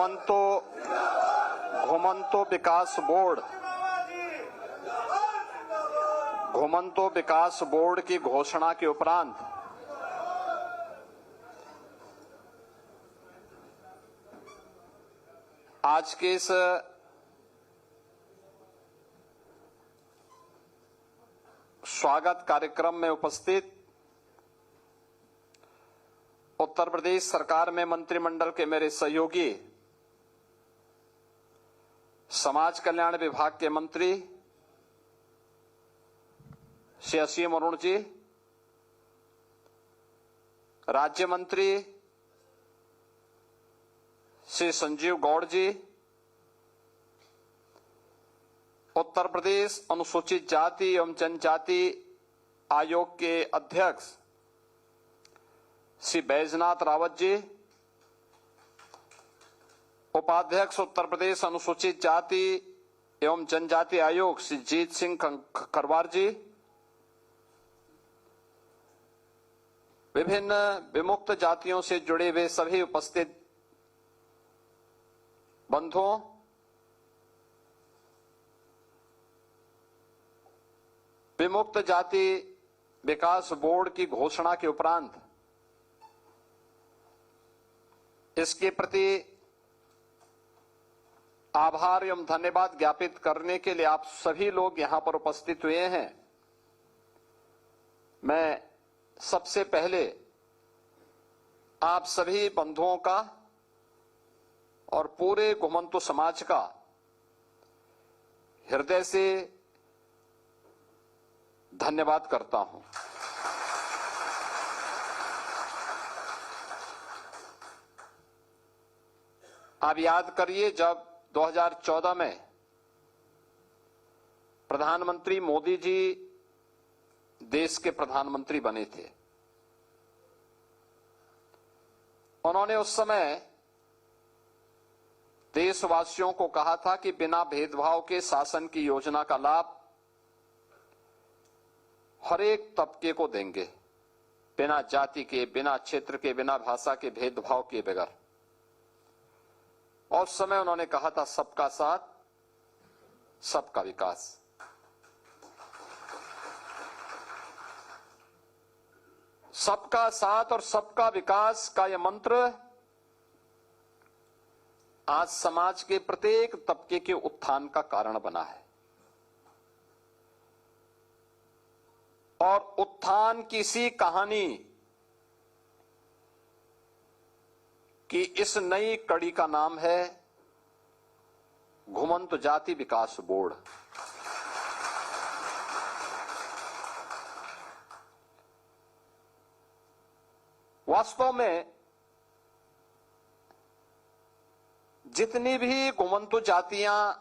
घुमंतो विकास board की घोषणा के उपरांत आज के इस स्वागत कार्यक्रम में उपस्थित उत्तर प्रदेश सरकार में मंत्रिमंडल के मेरे सहयोगी, समाज कल्याण विभाग के मंत्री श्री असीम अरुण जी, राज्य मंत्री श्री संजीव गौड़ जी, उत्तर प्रदेश अनुसूचित जाति एवं जनजाति आयोग के अध्यक्ष श्री बैजनाथ रावत जी, उपाध्यक्ष उत्तर प्रदेश अनुसूचित जाति एवं जनजाति आयोग श्री जीत सिंह खरवार जी, विभिन्न विमुक्त जातियों से जुड़े हुए सभी उपस्थित बंधुओं, विमुक्त जाति विकास बोर्ड की घोषणा के उपरांत इसके प्रति आभार एवं धन्यवाद ज्ञापित करने के लिए आप सभी लोग यहां पर उपस्थित हुए हैं। मैं सबसे पहले आप सभी बंधुओं का और पूरे घुमंतु समाज का हृदय से धन्यवाद करता हूं। आप याद करिए, जब 2014 में प्रधानमंत्री मोदी जी देश के प्रधानमंत्री बने थे, उन्होंने उस समय देशवासियों को कहा था कि बिना भेदभाव के शासन की योजना का लाभ हर एक तबके को देंगे, बिना जाति के, बिना क्षेत्र के, बिना भाषा के भेदभाव के बगैर। और उस समय उन्होंने कहा था सबका साथ, सबका विकास। सबका साथ और सबका विकास का यह मंत्र आज समाज के प्रत्येक तबके के उत्थान का कारण बना है। और उत्थान की सी कहानी कि इस नई कड़ी का नाम है घुमंतु जाति विकास बोर्ड। वास्तव में जितनी भी घुमंतु जातियां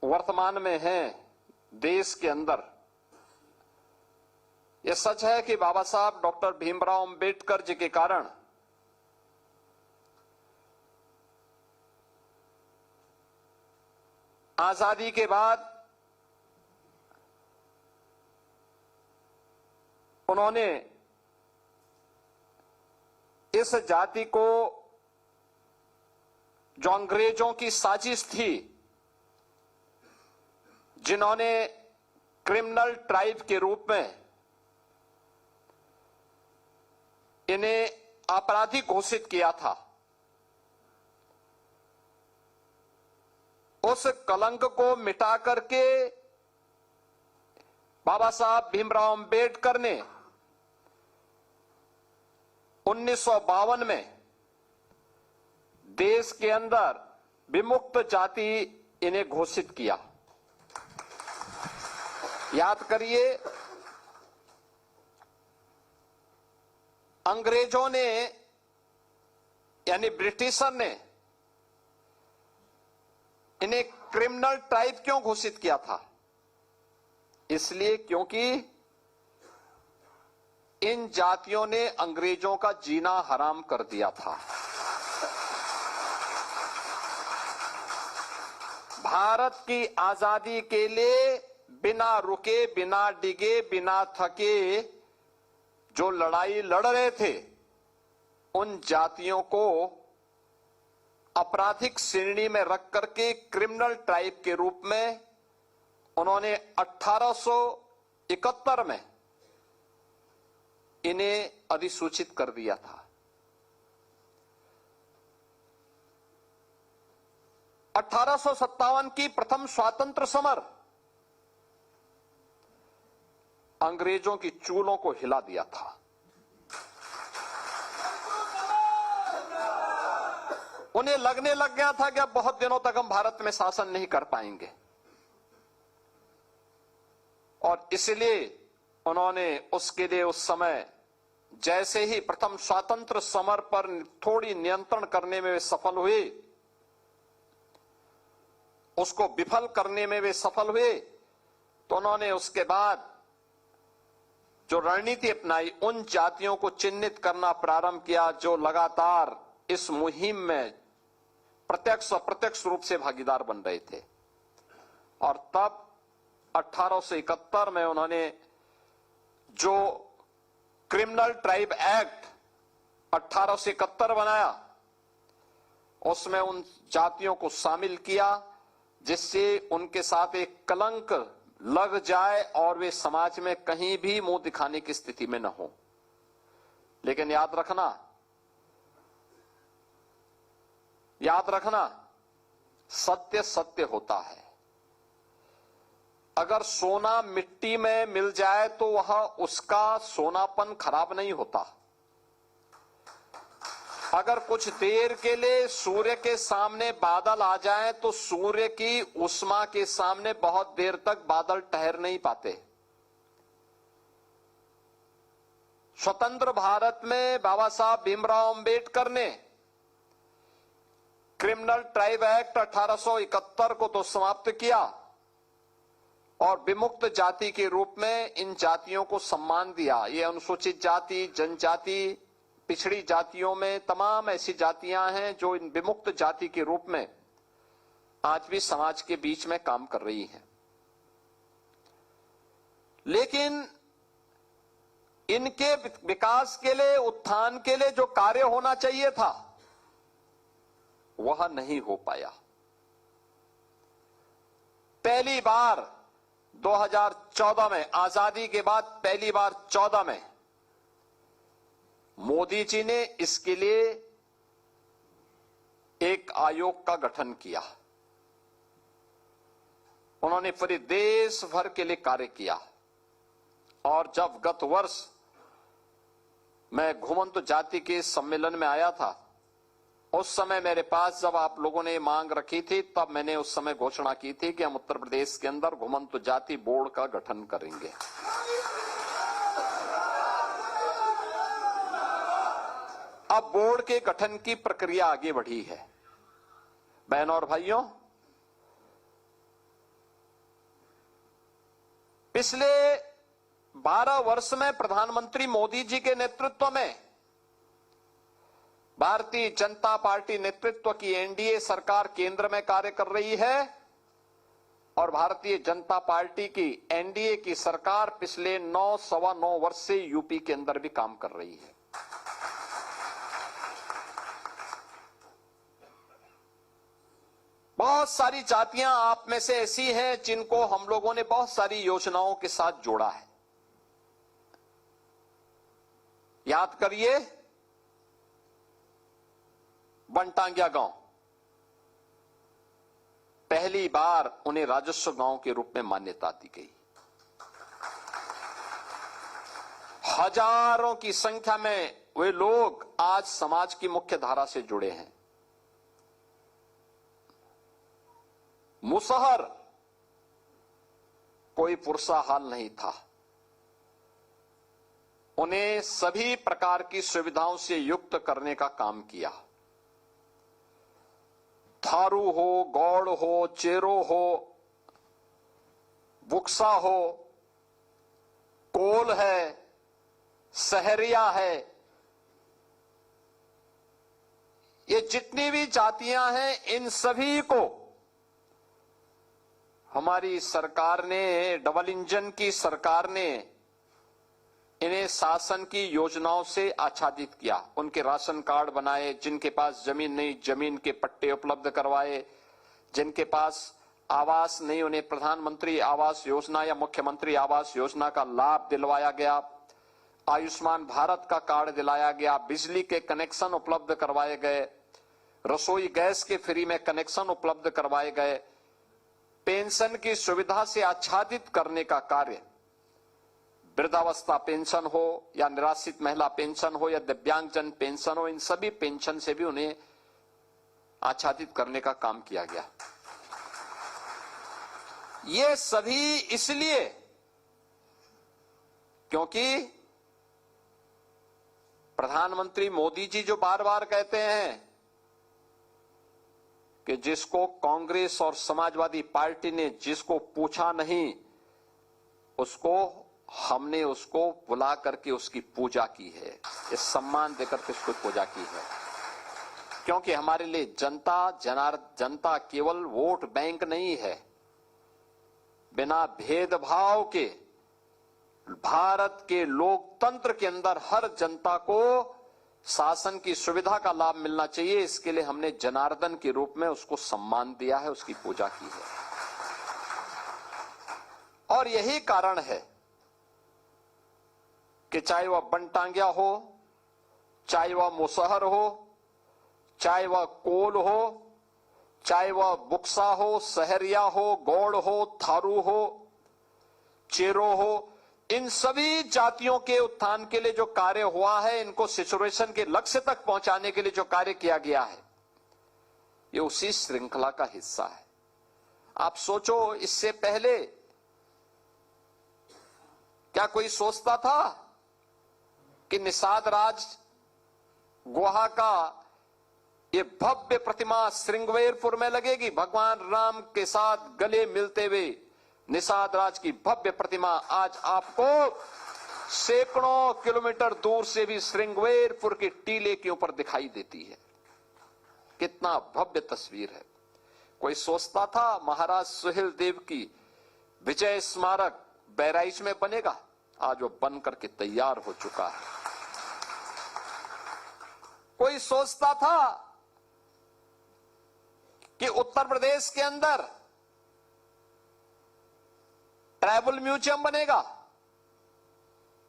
वर्तमान में हैं देश के अंदर, यह सच है कि बाबा साहब डॉक्टर भीमराव अंबेडकर जी के कारण आजादी के बाद उन्होंने इस जाति को, जो अंग्रेजों की साजिश थी, जिन्होंने क्रिमिनल ट्राइब के रूप में इन्हें आपराधिक घोषित किया था, उस कलंक को मिटा करके बाबा साहब भीमराव अंबेडकर ने 1952 में देश के अंदर विमुक्त जाति इन्हें घोषित किया। याद करिए, अंग्रेजों ने यानी ब्रिटिशर ने इन्हें क्रिमिनल ट्राइब क्यों घोषित किया था? इसलिए क्योंकि इन जातियों ने अंग्रेजों का जीना हराम कर दिया था। भारत की आजादी के लिए बिना रुके, बिना डिगे, बिना थके जो लड़ाई लड़ रहे थे, उन जातियों को आपराधिक श्रेणी में रख करके क्रिमिनल ट्राइब के रूप में उन्होंने 1871 में इन्हें अधिसूचित कर दिया था। 1857 की प्रथम स्वातंत्र समर अंग्रेजों की चूलों को हिला दिया था। उन्हें लगने लग गया था कि अब बहुत दिनों तक हम भारत में शासन नहीं कर पाएंगे, और इसलिए उन्होंने उसके लिए उस समय जैसे ही प्रथम स्वातंत्र समर पर थोड़ी नियंत्रण करने में वे सफल हुए, उसको विफल करने में वे सफल हुए, तो उन्होंने उसके बाद जो रणनीति अपनाई, उन जातियों को चिन्हित करना प्रारंभ किया जो लगातार इस मुहिम में प्रत्यक्ष अप्रत्यक्ष रूप से भागीदार बन रहे थे। और तब 1871 में उन्होंने जो क्रिमिनल ट्राइब एक्ट 1871 बनाया, उसमें उन जातियों को शामिल किया जिससे उनके साथ एक कलंक लग जाए और वे समाज में कहीं भी मुंह दिखाने की स्थिति में न हो। लेकिन याद रखना सत्य सत्य होता है। अगर सोना मिट्टी में मिल जाए तो वह उसका सोनापन खराब नहीं होता। अगर कुछ देर के लिए सूर्य के सामने बादल आ जाएं तो सूर्य की उष्मा के सामने बहुत देर तक बादल ठहर नहीं पाते। स्वतंत्र भारत में बाबा साहब भीमराव अंबेडकर ने क्रिमिनल ट्राइब एक्ट 1871 को तो समाप्त किया और विमुक्त जाति के रूप में इन जातियों को सम्मान दिया। ये अनुसूचित जाति, जनजाति, पिछड़ी जातियों में तमाम ऐसी जातियां हैं जो इन विमुक्त जाति के रूप में आज भी समाज के बीच में काम कर रही हैं। लेकिन इनके विकास के लिए, उत्थान के लिए जो कार्य होना चाहिए था वह नहीं हो पाया। पहली बार 2014 में, आजादी के बाद पहली बार 14 में मोदी जी ने इसके लिए एक आयोग का गठन किया। उन्होंने पूरे देश भर के लिए कार्य किया। और जब गत वर्ष मैं घुमंतु जाति के सम्मेलन में आया था, उस समय मेरे पास जब आप लोगों ने मांग रखी थी, तब मैंने उस समय घोषणा की थी कि हम उत्तर प्रदेश के अंदर घुमंतु जाति बोर्ड का गठन करेंगे। अब बोर्ड के गठन की प्रक्रिया आगे बढ़ी है। बहनों और भाइयों, पिछले 12 वर्ष में प्रधानमंत्री मोदी जी के नेतृत्व में भारतीय जनता पार्टी नेतृत्व की एनडीए सरकार केंद्र में कार्य कर रही है और भारतीय जनता पार्टी की एनडीए की सरकार पिछले 9-9.25 वर्ष से यूपी के अंदर भी काम कर रही है। बहुत सारी जातियां आप में से ऐसी हैं जिनको हम लोगों ने बहुत सारी योजनाओं के साथ जोड़ा है। याद करिए, बनटांगिया गांव, पहली बार उन्हें राजस्व गांव के रूप में मान्यता दी गई। हजारों की संख्या में वे लोग आज समाज की मुख्य धारा से जुड़े हैं। मुसहर कोई पुरसा हाल नहीं था। उन्हें सभी प्रकार की सुविधाओं से युक्त करने का काम किया। थारू हो, गौड़ हो, चेरो हो, बुक्सा हो, कोल है, सहरिया है, ये जितनी भी जातियां हैं, इन सभी को हमारी सरकार ने, डबल इंजन की सरकार ने इन्हें शासन की योजनाओं से आच्छादित किया, उनके राशन कार्ड बनाए, जिनके पास जमीन नहीं जमीन के पट्टे उपलब्ध करवाए, जिनके पास आवास नहीं उन्हें प्रधानमंत्री आवास योजना या मुख्यमंत्री आवास योजना का लाभ दिलवाया गया, आयुष्मान भारत का कार्ड दिलाया गया, बिजली के कनेक्शन उपलब्ध करवाए गए, रसोई गैस के फ्री में कनेक्शन उपलब्ध करवाए गए, पेंशन की सुविधा से आच्छादित करने का कार्य, वृद्धावस्था पेंशन हो या निराश्रित महिला पेंशन हो या दिव्यांगजन पेंशन हो, इन सभी पेंशन से भी उन्हें आच्छादित करने का काम किया गया। ये सभी इसलिए क्योंकि प्रधानमंत्री मोदी जी जो बार बार कहते हैं कि जिसको कांग्रेस और समाजवादी पार्टी ने जिसको पूछा नहीं, उसको हमने उसको बुला करके उसकी पूजा की है, इस सम्मान देकर के उसको पूजा की है। क्योंकि हमारे लिए जनता केवल वोट बैंक नहीं है। बिना भेदभाव के भारत के लोकतंत्र के अंदर हर जनता को शासन की सुविधा का लाभ मिलना चाहिए। इसके लिए हमने जनार्दन के रूप में उसको सम्मान दिया है, उसकी पूजा की है। और यही कारण है कि चाहे वह बनटांगिया हो, चाहे वह मुसहर हो, चाहे वह कोल हो, चाहे वह बुक्सा हो, सहरिया हो, गौड़ हो, थारू हो, चेरो हो, इन सभी जातियों के उत्थान के लिए जो कार्य हुआ है, इनको सिचुएशन के लक्ष्य तक पहुंचाने के लिए जो कार्य किया गया है, ये उसी श्रृंखला का हिस्सा है। आप सोचो, इससे पहले क्या कोई सोचता था कि निषाद राज गुहा का ये भव्य प्रतिमा श्रृंगवेरपुर में लगेगी? भगवान राम के साथ गले मिलते हुए निषाद राज की भव्य प्रतिमा आज आपको सैकड़ों किलोमीटर दूर से भी श्रृंगवेरपुर के टीले के ऊपर दिखाई देती है। कितना भव्य तस्वीर है। कोई सोचता था महाराज सुहेल देव की विजय स्मारक बहराइच में बनेगा? आज वो बन करके तैयार हो चुका है। कोई सोचता था कि उत्तर प्रदेश के अंदर ट्राइबल म्यूजियम बनेगा?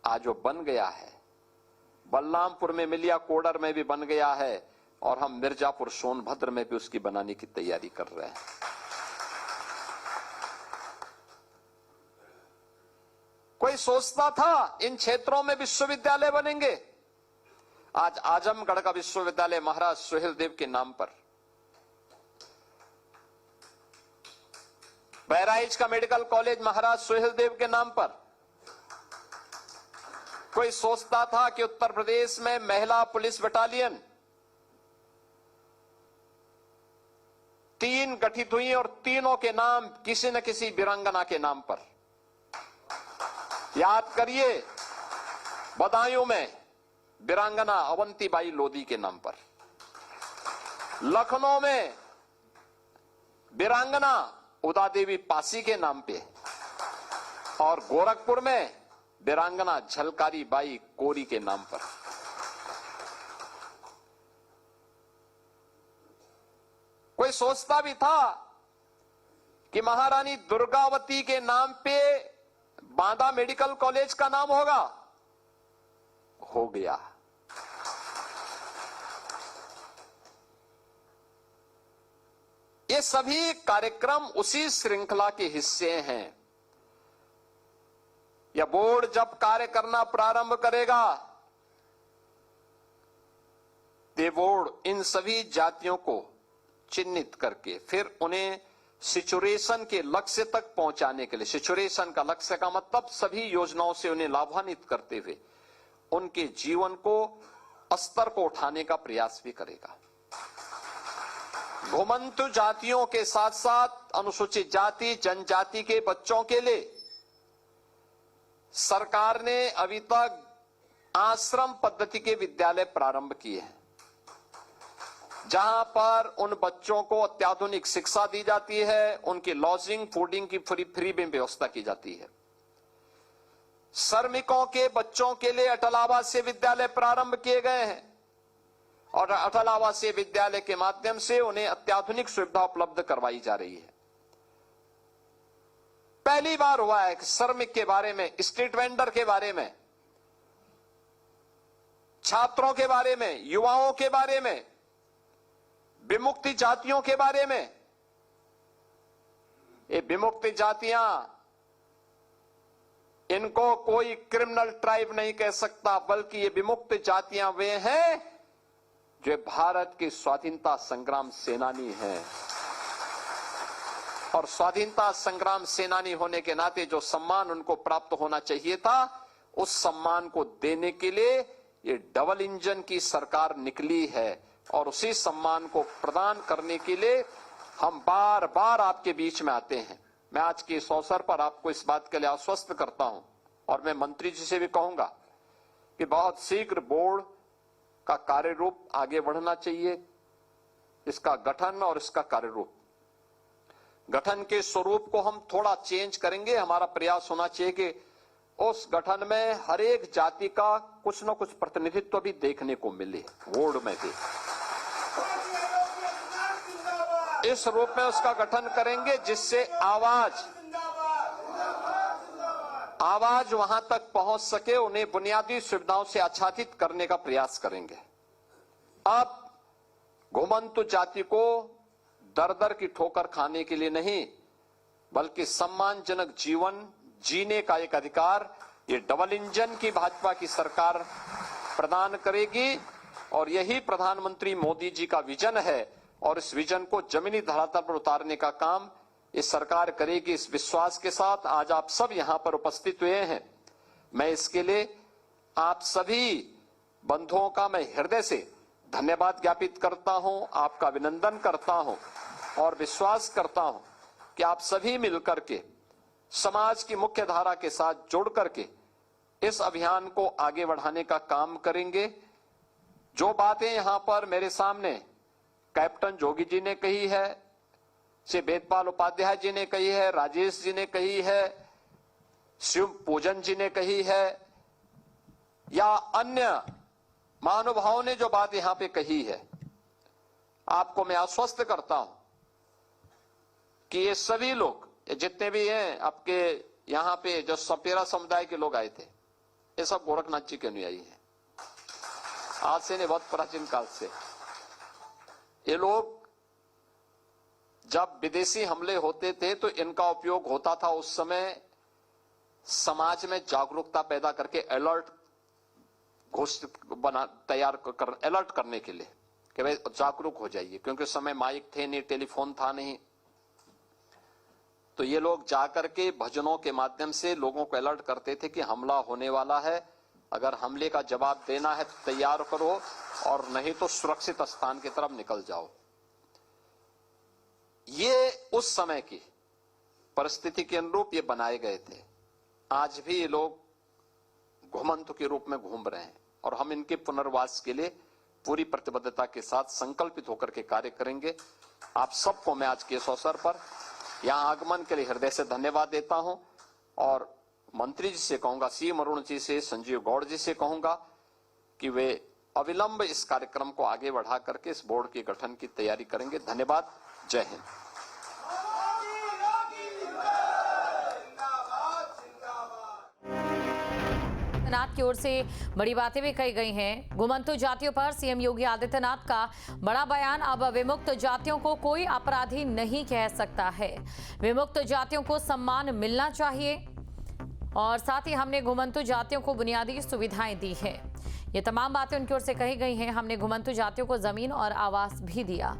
आज वो बन गया है। बलरामपुर में मिलिया कोडर में भी बन गया है और हम मिर्जापुर सोनभद्र में भी उसकी बनाने की तैयारी कर रहे हैं। कोई सोचता था इन क्षेत्रों में विश्वविद्यालय बनेंगे? आज आजमगढ़ का विश्वविद्यालय महाराज सुहेल देव के नाम पर, बहराइच का मेडिकल कॉलेज महाराज सुहेल देव के नाम पर। कोई सोचता था कि उत्तर प्रदेश में महिला पुलिस बटालियन 3 गठित हुई और तीनों के नाम किसी न किसी वीरांगना के नाम पर। याद करिए, बदायूं में वीरांगना अवंतीबाई लोधी के नाम पर, लखनऊ में वीरांगना उदा देवी पासी के नाम पे, और गोरखपुर में वीरांगना झलकारी बाई कोरी के नाम पर। कोई सोचता भी था कि महारानी दुर्गावती के नाम पे बांदा मेडिकल कॉलेज का नाम होगा? हो गया। ये सभी कार्यक्रम उसी श्रृंखला के हिस्से हैं। यह बोर्ड जब कार्य करना प्रारंभ करेगा, ये बोर्ड इन सभी जातियों को चिन्हित करके फिर उन्हें सिचुएशन के लक्ष्य तक पहुंचाने के लिए, सिचुएशन का लक्ष्य का मतलब सभी योजनाओं से उन्हें लाभान्वित करते हुए उनके जीवन को स्तर को उठाने का प्रयास भी करेगा। घुमंतु जातियों के साथ साथ अनुसूचित जाति जनजाति के बच्चों के लिए सरकार ने अभी तक आश्रम पद्धति के विद्यालय प्रारंभ किए हैं, जहां पर उन बच्चों को अत्याधुनिक शिक्षा दी जाती है, उनकी लॉजिंग फूडिंग की फ्री में व्यवस्था की जाती है। श्रमिकों के बच्चों के लिए अटल आवासीय विद्यालय प्रारंभ किए गए हैं और अटल आवासीय विद्यालय के माध्यम से उन्हें अत्याधुनिक सुविधा उपलब्ध करवाई जा रही है। पहली बार हुआ है कि श्रमिक के बारे में, स्ट्रीट वेंडर के बारे में, छात्रों के बारे में, युवाओं के बारे में, विमुक्ति जातियों के बारे में। ये विमुक्ति जातियां, इनको कोई क्रिमिनल ट्राइब नहीं कह सकता, बल्कि ये विमुक्त जातियां वे हैं जो भारत के स्वाधीनता संग्राम सेनानी हैं। और स्वाधीनता संग्राम सेनानी होने के नाते जो सम्मान उनको प्राप्त होना चाहिए था, उस सम्मान को देने के लिए ये डबल इंजन की सरकार निकली है। और उसी सम्मान को प्रदान करने के लिए हम बार बार आपके बीच में आते हैं। मैं आज के इस अवसर पर आपको इस बात के लिए आश्वस्त करता हूं और मैं मंत्री जी से भी कहूंगा कि बहुत शीघ्र बोर्ड का कार्य रूप आगे बढ़ना चाहिए। इसका गठन और इसका कार्य रूप, गठन के स्वरूप को हम थोड़ा चेंज करेंगे। हमारा प्रयास होना चाहिए कि उस गठन में हर एक जाति का कुछ न कुछ प्रतिनिधित्व भी देखने को मिले, बोर्ड में भी। इस रूप में उसका गठन करेंगे जिससे आवाज वहां तक पहुंच सके, उन्हें बुनियादी सुविधाओं से आच्छादित करने का प्रयास करेंगे। अब घुमंतु जाति को दर दर की ठोकर खाने के लिए नहीं, बल्कि सम्मानजनक जीवन जीने का एक अधिकार ये डबल इंजन की भाजपा की सरकार प्रदान करेगी। और यही प्रधानमंत्री मोदी जी का विजन है और इस विजन को जमीनी धरातल पर उतारने का काम ये सरकार करेगी। इस विश्वास के साथ आज आप सब यहां पर उपस्थित हुए हैं। मैं इसके लिए आप सभी बंधुओं का मैं हृदय से धन्यवाद ज्ञापित करता हूं, आपका अभिनंदन करता हूं और विश्वास करता हूं कि आप सभी मिलकर के समाज की मुख्य धारा के साथ जुड़ करके इस अभियान को आगे बढ़ाने का काम करेंगे। जो बातें यहां पर मेरे सामने कैप्टन जोगी जी ने कही है, श्री वेदपाल उपाध्याय जी ने कही है, राजेश जी ने कही है, शिव पूजन जी ने कही है, या अन्य महानुभावों ने जो बात यहां पे कही है, आपको मैं आश्वस्त करता हूं कि ये सभी लोग, जितने भी हैं आपके यहां पे जो सपेरा समुदाय के लोग आए थे, ये सब गोरखनाथ जी के अनुयायी हैं। आज से नहीं, बहुत प्राचीन काल से ये लोग, जब विदेशी हमले होते थे तो इनका उपयोग होता था उस समय समाज में जागरूकता पैदा करके अलर्ट घोषित तैयार कर अलर्ट करने के लिए कि भाई जागरूक हो जाइए, क्योंकि उस समय माइक थे नहीं, टेलीफोन था नहीं। तो ये लोग जाकर के भजनों के माध्यम से लोगों को अलर्ट करते थे कि हमला होने वाला है, अगर हमले का जवाब देना है तो तैयार करो और नहीं तो सुरक्षित स्थान की तरफ निकल जाओ। ये उस समय की परिस्थिति के अनुरूप ये बनाए गए थे। आज भी ये लोग घुमंतु के रूप में घूम रहे हैं और हम इनके पुनर्वास के लिए पूरी प्रतिबद्धता के साथ संकल्पित होकर के कार्य करेंगे। आप सबको मैं आज के इस अवसर पर यहां आगमन के लिए हृदय से धन्यवाद देता हूं और मंत्री जी से कहूंगा, सीएम अरुण जी से, संजीव गौड़ जी से कहूंगा कि वे अविलंब इस कार्यक्रम को आगे बढ़ा करके इस बोर्ड के गठन की तैयारी करेंगे। धन्यवाद। जय हिंद। नाथ की ओर से बड़ी बातें भी कही गई हैं। घुमंतु जातियों पर सीएम योगी आदित्यनाथ का बड़ा बयान। अब विमुक्त जातियों को कोई अपराधी नहीं कह सकता है, विमुक्त जातियों को सम्मान मिलना चाहिए और साथ ही हमने घुमंतु जातियों को बुनियादी सुविधाएं दी है। ये तमाम बातें उनकी ओर से कही गई हैं। हमने घुमंतु जातियों को जमीन और आवास भी दिया।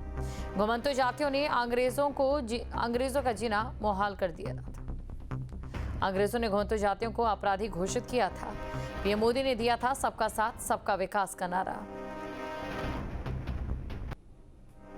घुमंतु जातियों ने अंग्रेजों का जीना मुहाल कर दिया था। अंग्रेजों ने घुमंतु जातियों को अपराधी घोषित किया था। पीएम मोदी ने दिया था सबका साथ सबका विकास का नारा।